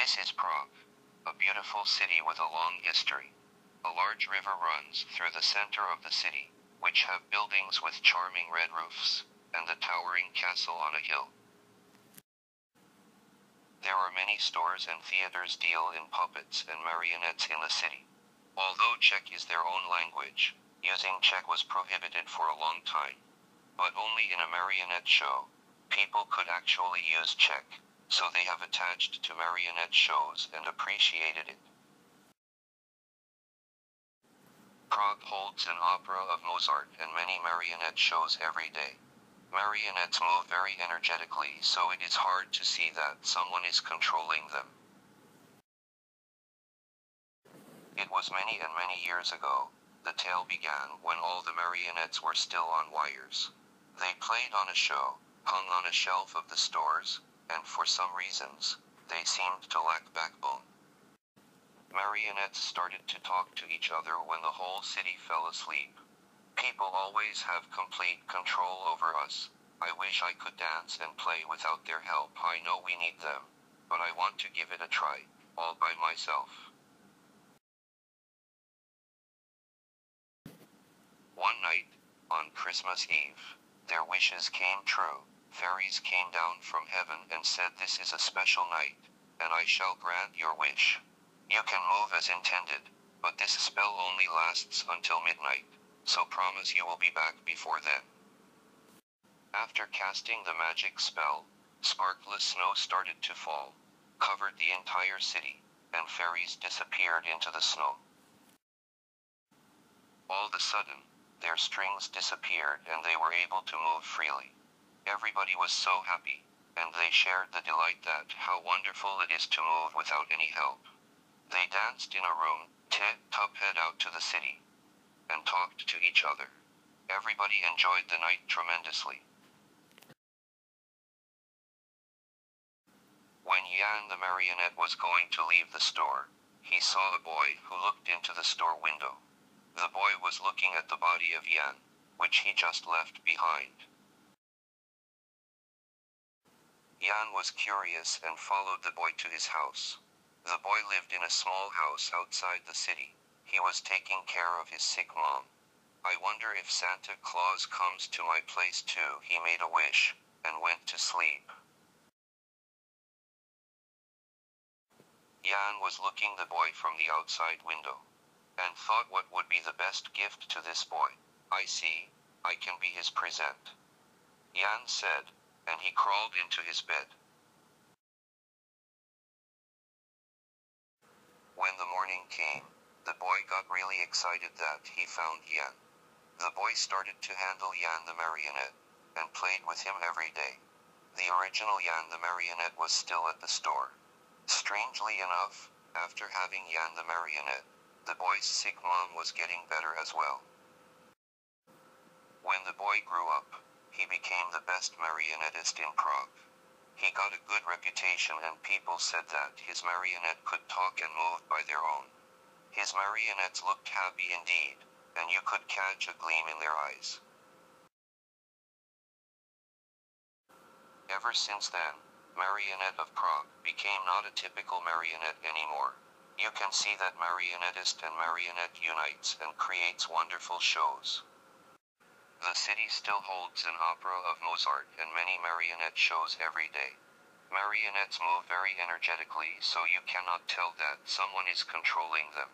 This is Prague, a beautiful city with a long history. A large river runs through the center of the city, which have buildings with charming red roofs, and the towering castle on a hill. There are many stores and theaters deal in puppets and marionettes in the city. Although Czech is their own language, using Czech was prohibited for a long time. But only in a marionette show, people could actually use Czech, so they have attached to marionette shows and appreciated it. Prague holds an opera of Mozart and many marionette shows every day. Marionettes move very energetically, so it is hard to see that someone is controlling them. It was many and many years ago. The tale began when all the marionettes were still on wires. They played on a show, hung on a shelf of the stores, and for some reasons, they seemed to lack backbone. Marionettes started to talk to each other when the whole city fell asleep. People always have complete control over us. I wish I could dance and play without their help. I know we need them, but I want to give it a try, all by myself. One night, on Christmas Eve, their wishes came true. Fairies came down from heaven and said, "This is a special night, and I shall grant your wish. You can move as intended, but this spell only lasts until midnight, so promise you will be back before then." After casting the magic spell, sparkless snow started to fall, covered the entire city, and fairies disappeared into the snow. All of a sudden, their strings disappeared and they were able to move freely. Everybody was so happy, and they shared the delight that how wonderful it is to move without any help. They danced in a room, tip-top head out to the city, and talked to each other. Everybody enjoyed the night tremendously. When Jan the marionette was going to leave the store, he saw a boy who looked into the store window. The boy was looking at the body of Jan, which he just left behind. Jan was curious and followed the boy to his house. The boy lived in a small house outside the city. He was taking care of his sick mom. "I wonder if Santa Claus comes to my place too." He made a wish, and went to sleep. Jan was looking the boy from the outside window, and thought, what would be the best gift to this boy? "I see, I can be his present," Jan said, and he crawled into his bed. When the morning came, the boy got really excited that he found Jan. The boy started to handle Jan the marionette, and played with him every day. The original Jan the marionette was still at the store. Strangely enough, after having Jan the marionette, the boy's sick mom was getting better as well. When the boy grew up, he became the best marionettist in Prague. He got a good reputation and people said that his marionette could talk and move by their own. His marionettes looked happy indeed, and you could catch a gleam in their eyes. Ever since then, Marionette of Prague became not a typical marionette anymore. You can see that marionettist and marionette unites and creates wonderful shows. The city still holds an opera of Mozart and many marionette shows every day. Marionettes move very energetically, so you cannot tell that someone is controlling them.